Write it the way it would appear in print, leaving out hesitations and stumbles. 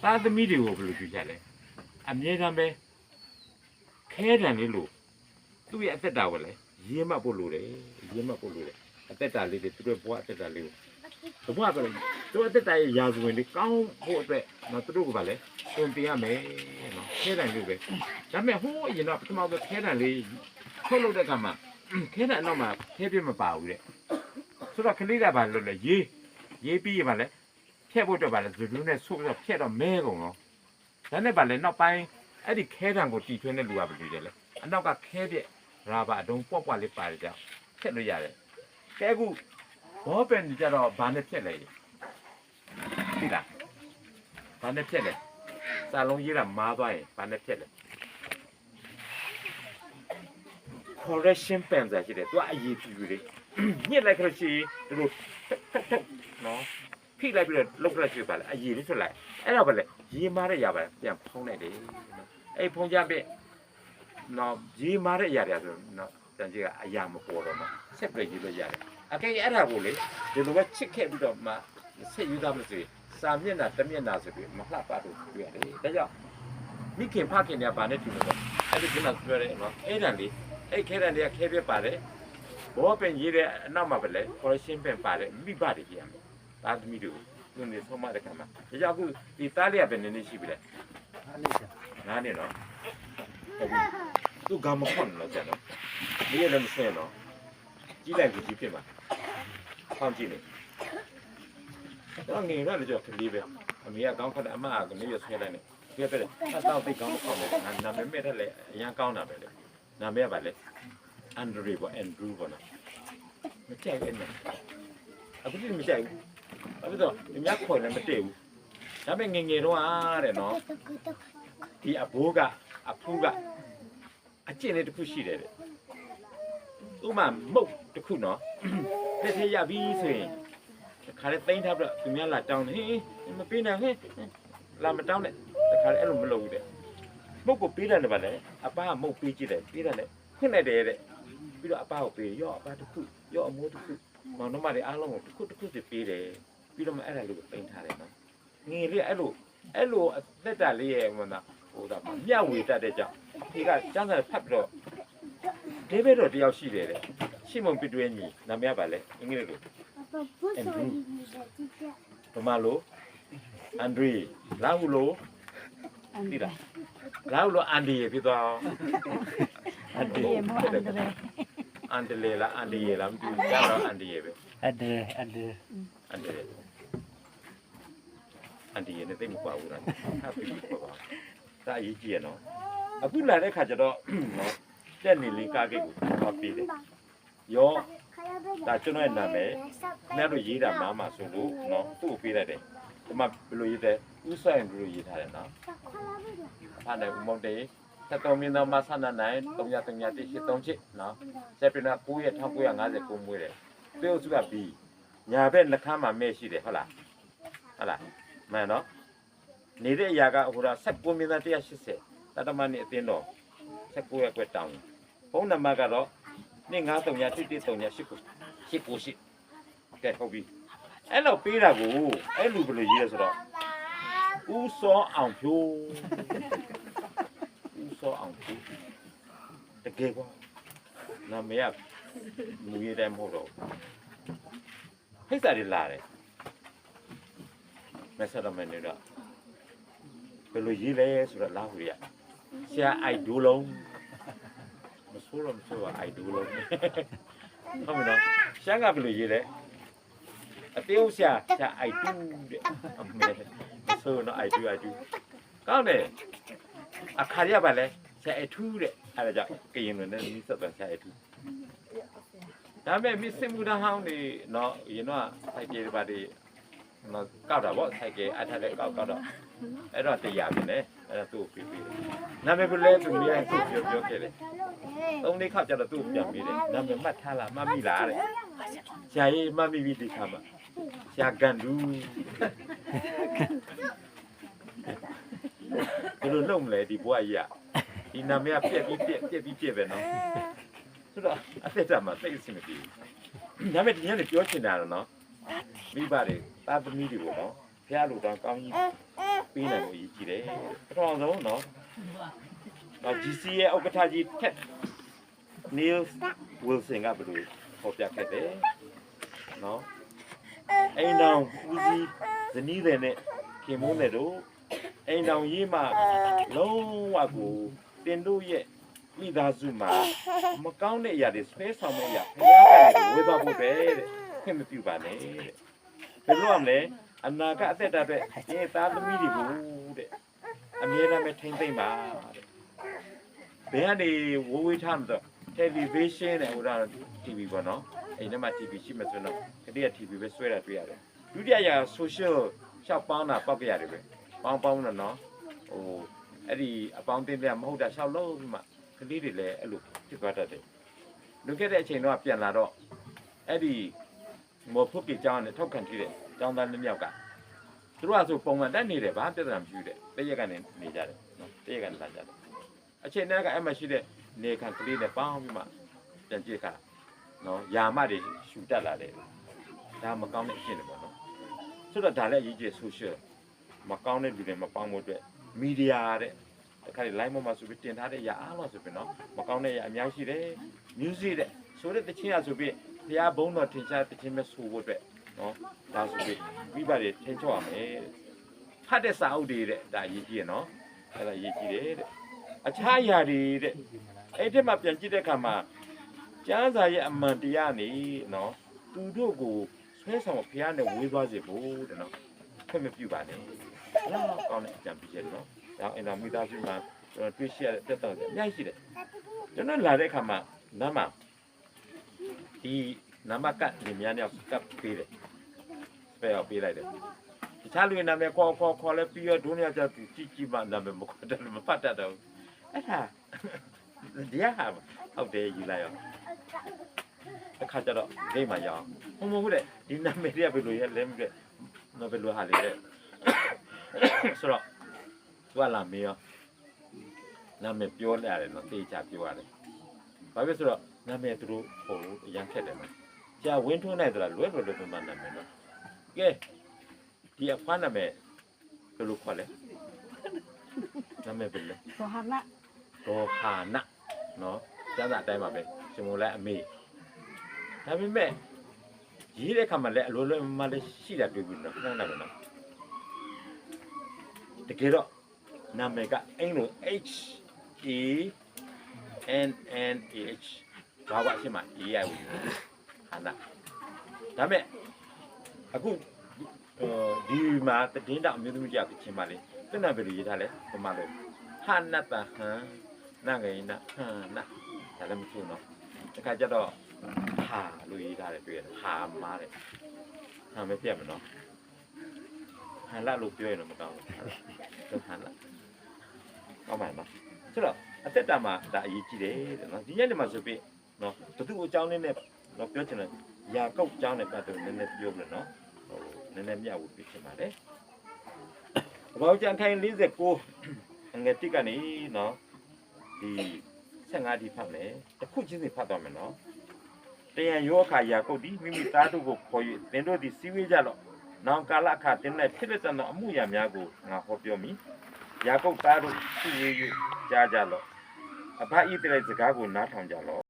သားသမီးတွေကိုဘယ်လိုကြည့်ကြလဲအမြဲတမ်းပဲခဲတံလေးလို့သူ့ရဲ့အသက်တာကိုလည်းရေးမှတ်ဖို့လိုတယ်ရေးမှတ်ဖို့လိုတယ်အသက်တာလေးတွေသူတို့ဘဝအသက်တာလေးကိုဘဝပဲသူအသက်တာရဲ့ရာဇဝင်လေးကောင်းဖို့အတွက်နော်သူတို့ကပါလေတွင်တင်ရမယ်နော်ခဲတံလေးပဲဒါပေမဲ့ဟိုးအရင်တော့ပထမဆုံးခဲတံလေးထုတ်လုပ်တဲ့အခါမှာခဲတံအနောက်မှာခဲပြမပါဘူးတဲ့ဆိုတော့ကလေးကပါလို့လေရေးပြီးရပါလေဖြက်ဖို့တော့ပါလေဇူလူနဲ့ဆုပ်ပြီးတော့ဖြက်တော့မဲကုန်တော့ဒါနဲ့ပါလေနောက်ပိုင်းအဲ့ဒီခဲတံကိုတီထွင်းတဲ့လူကဘယ်လိုလဲလဲအနောက်ကခဲပြက်ရာဘာအတုံးပွက်ပွက်လေးပါတယ်ကြောင့်ဖြက်လို့ရတယ်ကဲအခုဘောပင်ကြတော့ဘာနဲ့ဖြက်လဲသိလားဘာနဲ့ဖြက်လဲစာလုံးရေးတာမားသွားရင်ဘာနဲ့ဖြက်လဲ correction pen ဆိုတာရှိတယ်သူကအရေးကြီးတယ်ညှစ်လိုက်ခလို့ရှိရင်သူတို့နော်ဖိလိုက်ပြီးတော့လောက်လိုက်ပြပါလေအရေးလေးထွက်လိုက်အဲ့တော့ဗလေရေးမားတဲ့ຢာပါပြန်ဖုံးလိုက်တယ်အဲ့ဖုံးကြပြနော်ရေးမားတဲ့ຢာတွေဆိုနော်တန်ကြီးကအရာမပေါ်တော့မှဆက်ပြရေးလို့ရတယ်အကဲအဲ့ဒါကိုလေဒီလိုပဲချစ်ခဲ့ပြီးတော့မှဆက်ယူသားမလို့စာမျက်နှာတစ်မျက်နှာဆိုပြီးမလှပတော့တွေ့ရတယ်ဒါကြောင့်မိခင်ဖခင်တွေကဗာနဲ့တူလို့အဲ့ဒီကနေ့ပြောတယ်နော်အဲ့ဒါလေးအဲ့ခဲတံတွေကခဲပြပါတယ်ဘောပင်ရေးတဲ့အနောက်မှာပဲလေ correction pen ပါတယ်မိဘတွေကြည့်ရမယ်သားသမီးတို့သူနေဆုံးမတဲ့ခါမှာဒါကြောင့်အခုဒီသားလေးကပဲနည်းနည်းရှိပြီလေနားနေနော်ဟုတ်ပြီသူကမခွန်လို့ကျန်တော့ဒီရလည်းမဆင်းတော့ကြီးလိုက်ပြီးဖြစ်မှာဖောင်းကြည့်နေတော့ငယ်တော့လည်းကြောက်ကလေးပဲအမေကကောင်းခတ်အမကလည်းရဆွဲလိုက်နေပြပြတယ်အတော့သိကောင်းမကောင်းတယ်နာမည်မဲ့တယ်လေအရန်ကောင်းတာပဲလေနာမည်ကပါလေအန်ဒရီပေါ့အန်ဒရူပေါ့နော်မကြိုက်ဘူးနော်အခုဒီမကြိုက်ဘူးအခုတော့ဒီမြတ်ခေါ်လည်းမတည့်ဘူးဒါပေမဲ့ငယ်တော့အားတဲ့နော်ဒီအဘိုးကအဖူးကအကျင့်လေးတစ်ခုရှိတယ်တဲ့ဥမာမုတ်တစ်ခုနော်တစ်ထည့်ရပြီဆိုရင်ခါလေးသိမ်းထားပြီးတော့သူများလာတောင်းတယ်ဟင်းမပေးနိုင်ဟင်းလာမတောင်းနဲ့တခါလေးအဲ့လိုမလုပ်ဘူးတဲ့မုတ်ကိုပေးတယ်ဗါလေအပားကမုတ်ပေးကြည့်တယ်ပေးတယ်လေခွင့်လိုက်တယ်တဲ့ပြီးတော့အပားကိုပေးရော့အပားတစ်ခုရော့အမိုးတစ်ခုမောင်နှမတွေအားလုံးကိုတစ်ခုစီပေးတယ်ပြီးတော့မှအဲ့ဒါလေးကိုသိမ်းထားတယ်နော်ငယ်လေးအဲ့လိုအသက်တာလေးရဲ့ဟိုဒါမျှဝေတတ်တဲ့ကြောင့်အဖေကကျန်းစာဖတ်ပြီးတော့ဒေးဗစ်တော့တယောက်ရှိတယ်တဲ့ရှင်းမုံပစ်တွဲညီနာမည်ပါလေအင်္ဂလိပ်လိုအန်ဒရူဗမာလိုအန်ဒရီလာဟုလိုဒီလားလာဟုလိုအန်ဒီရဖြစ်သွားအန်ဒီအန်ဒလေလားအန်ဒီရလားမသိဘူးကြားတော့အန်ဒီရပဲအန်ဒီရနဲ့တိတ်မကွာဘူးလားဟာပြီးပေါ့ပါဒါအရေးကြီးရနော်အခုလာတဲ့ခါကျတော့နော်တက်နေလေးကားကိတ်ကိုသွားပေးတယ်ရောဒါကျွန်တော်ရဲ့နာမည်နဲ့လို့ရေးတာမှာဆိုလို့နော်သူ့ကိုပေးလိုက်တယ်ဒီမှာဘယ်လိုရေးတယ်ဥဆိုင်ဘယ်လိုရေးထားတယ်နော်ဟာတယ်မုံတေ73မြင်းသားမဆန္ဒနိုင်333ချစ်နော်ဆက်ပြနာ9ရက်1959မွေးတယ်သူ့စုကပြီးညာဘက်နှခမ်းမှာမဲ့ရှိတယ်ဟုတ်လားမှန်နော်နေတဲ့အရာကဟိုဒါ19မြင်းသား180တတမနေ့အတင်းတော်19ရက်ကွက်တောင်းဖုန်းနံပါတ်ကတော့2933113898ကဲဟုတ်ပြီအဲ့တော့ပေးတာကိုအဲ့လူဘယ်လိုရေးလဲဆိုတော့ဦးစောအောင်ဖြိုးတကယ်ကွာနာမည်ကမူရေးတယ်မဟုတ်တော့ဖိတ်စာတွေလာတယ်မက်ဆေ့ချ်မနေတော့ဘယ်လိုရေးလဲဆိုတော့လာဟူရဆရာအိုက်ဒိုလုံးမဆိုးအိုက်ဒိုလုံးဟုတ်မလားရှမ်းကဘယ်လိုရေးလဲအတေးဥဆရာအိုက်တူတဲ့အမေဆိုတော့အိုက်တူကောင်းတယ်အခါရပါလဲဆရာအထူးတဲ့အဲ့ဒါကြောင့်ကရင်လူနဲ့နီးစပ်တယ်ဆရာအထူးဒါပေမဲ့မစ်စင်မူဒါဟောင်းနေနော်ရင်တော့စိုက်ပြေပါတွေနော်ကောက်တာပေါ့စိုက်ကဲအထက်လည်းကောက်တော့အဲ့တော့တရားပြီလေအဲ့တော့သူ့ကိုပြီးနာမည်ဘယ်လဲသူမြင်သူ့ပြောခဲ့တယ်သုံးလေးခါကျတော့သူ့ပြန်ပြီးတယ်နာမည်မှတ်ထားလားမမိလားတဲ့ဆရာကြီးမမိပြီဒီခါမှာဆရာကန်ဒူးဘယ်လိုလုပ်မလဲဒီဘွားကြီးဒီနာမည်ကပြက်ပြီးပဲနော်ဆိုတော့အသက်တာမှာသိအဆင်မပြေဘူးဒါပေမဲ့ဒီညနေပြောချင်တာတော့နော်မိဘတွေသားသမီးတွေကိုနော်ဖះလူတောင်ကောင်းကြီး ပေးနိုင်လို့ရည်ကြည့်တယ်ပထမဆုံးနော်နော် GC ရဲ့ဥက္ကဋ္ဌကြီးထက် Neil Wilson ကဘယ်လိုဟောပြခဲ့တယ်နော်အိမ်တော်ဦးစီးဇနီးတွေနဲ့ခင်မုန်းတွေတို့အိမ်တော်ရေးမှာလုံးဝကိုတင်တို့ရဲ့မိသားစုမှာမကောင်းတဲ့အရာတွေဆွဲဆောင်မဲ့အရာဘုရားကလည်းဝေသွားဖို့ပဲတဲ့ခွင့်မပြုပါနဲ့တဲ့ဘယ်လိုရမလဲအနာကအသက်တာအတွက်ဒီသားသမီးတွေကိုတဲ့အမြဲတမ်းပဲထိမ့်သိမ့်ပါတဲ့ဘယ်ကနေဝေးထားမှာတော့ television နဲ့ဟိုဒါ TV ပေါ့နော်အိမ်ထဲမှာ TV ရှိမှဆိုတော့တတိယ TV ပဲဆွဲတာတွေ့ရတယ်ဒုတိယအရာ social ရှောက်ပေါင်းတာပောက်ကြရတယ်ပဲပေါင်းတော့နော်ဟိုအဲ့ဒီအပေါင်းတင်တဲ့မဟုတ်တာရှောက်လို့မှကလေးတွေလည်းအဲ့လိုဖြစ်သွားတတ်တယ်လူခဲ့တဲ့အချိန်တော့ပြန်လာတော့အဲ့ဒီမော်ဖုတ်ကြီးကျောင်းနဲ့ထောက်ခံကြည့်တဲ့ကျောင်းသားနှစ်ယောက်ကသူတို့ကဆိုပုံမှန်တက်နေတယ်ဘာပြဿနာမရှိဘူးတဲ့တရက်ကနေနေကြတယ်နော်တရက်ကနေလာကြတယ်အချိန်တည်းကအဲ့မှာရှိတဲ့နေခံကလေးနဲ့ပေါင်းပြီးမှပြန်ကြည့်ခါနော်ယာမတွေရှူတက်လာတယ်ဒါမကောင်းတဲ့အဖြစ်တွေပေါ့နော်ဆိုတော့ဒါလည်းအရေးကြီး social မကောင်းတဲ့လူတွေမပေါင်းဖို့အတွက်မီဒီယာတဲ့တခါလေ line ပေါ်မှာဆိုပြီးတင်ထားတဲ့ຢာအားလို့ဆိုပြီးနော်မကောင်းတဲ့ຢာအများရှိတယ် music တဲ့ဆိုတဲ့တခြင်းအဆိုပြီးဘုရားဘုန်းတော်ထင်ရှားတခြင်းပဲဆိုဖို့အတွက်နော်ဒါဆိုပြီးမိဘတွေထင်ချော့ရမယ်ဖတ်တဲ့စာအုပ်တွေတဲ့ဒါအရေးကြီးရနော်အဲ့ဒါအရေးကြီးတယ်တဲ့အခြားຢာတွေတဲ့အဲ့ဒီမှာပြန်ကြည့်တဲ့အခါမှာကျမ်းစာရဲ့အမှန်တရားနေနော်သူတို့ကိုဆွဲဆောင်ဘုရားနဲ့ဝေးသွားစေဖို့တဲ့နော်ခွင့်မပြုပါနဲ့နော်ကောင်းတဲ့အကြံပေးချက်နော်ဒါအင်တာမိသားစုမှာတွေ့ရှိရတဲ့တက်တော့အများကြီးရှိတယ်ကျွန်တော်လာတဲ့အခါမှာနာမဒီနာမကညီမများကပ်ပေးတယ်ပဲပေးလိုက်တယ်တခြားလူနာမည်ခေါ်လဲပြီးတော့ဒုနေရာကျကြည့်မှနာမည်မခေါ်တယ်မဖတ်တတ်တော့အဲ့ဒါတရားဟာဟုတ်တယ်ယူလိုက်ရောအခါကျတော့ဂိမ်းမှာရအောင်မဟုတ်ဘူးတဲ့ဒီနာမည်တွေကဘယ်လိုရဲလဲမသိနော်ဘယ်လိုဟာလေတဲ့ဆိုတော့သူကလာမေးရောနာမည်ပြောလိုက်ရတယ်နော်တေချာပြောရတယ်ဘာဖြစ်ဆိုတော့နာမည်သူတို့ဟိုအရန်ခက်တယ်နော်ကြာဝင်းထွန်းနိုင်သလားလွယ်လွယ်မှနာမည်နော်ကဲဒီအဖွားနာမည်ဘယ်လိုခေါ်လဲနာမည်ဘယ်လဲဒေါ်ဟာနနော်ကျမ်းစာအတိုင်းပါပဲရှင်မိုးလည်းအမေဒါပေမဲ့ရေးတဲ့ခါမှာလည်းအလိုလိုမှလည်းရှိတာတွေ့ပြီနော်နှောင်းတယ်နော်တကယ်တော့နာမည်ကအင်္ဂလိပ် H E N N H ဘာပါရှိမှ AI ဝင်ဟာနာဒါပေမဲ့အခုဒီမှာတင်းတောင်အမျိုးသမီးကြောက်ချင်းပါလေသူနာဘယ်လိုရေးထားလဲဘယ်မှာလဲဟာနတဟန်နာငယ်နာဟာနာဒါလည်းမဖြစ်နော်တခါကျတော့ဟာလို့ရေးထားတယ်တွေ့ရတယ်ဟာမားတယ်ဟာမပြတ်မနော်ဟာလာလို့ပြောရင်တော့မကောင်းဘူးဟာလာကောင်းပါနော်ဆိုတော့အသက်တာမှာဒါအရေးကြီးတယ်တဲ့နော်ဒီညနေမှာဆိုပြီးနော်ဘသူအကြောင်းနဲ့တော့ပြောချင်တယ်ယာကုတ်အကြောင်းနဲ့ပတ်သက်လို့နည်းနည်းပြောမလို့နော်ဟိုနည်းနည်းမျှဝေပြချင်ပါတယ်ဘာလို့ကြံခိုင်49ငွေတိကနေနော်ဒီ15ဒီဖတ်မယ်တစ်ခုချင်းစီဖတ်တော့မယ်နော်တယံယောခာယာကုတ်ဒီမိမိသားတို့ကိုခေါ်၍သင်တို့ဒီစီဝေးကြတော့နောင်ကာလအခါတင်းနဲ့ဖြစ်တဲ့တန်သောအမှုရာများကိုငါဟောပြောမည်ယာကုတ်သားတို့စီဝေး၍ကြားကြလော့အဘဣတရဲ့စကားကိုနားထောင်ကြလော့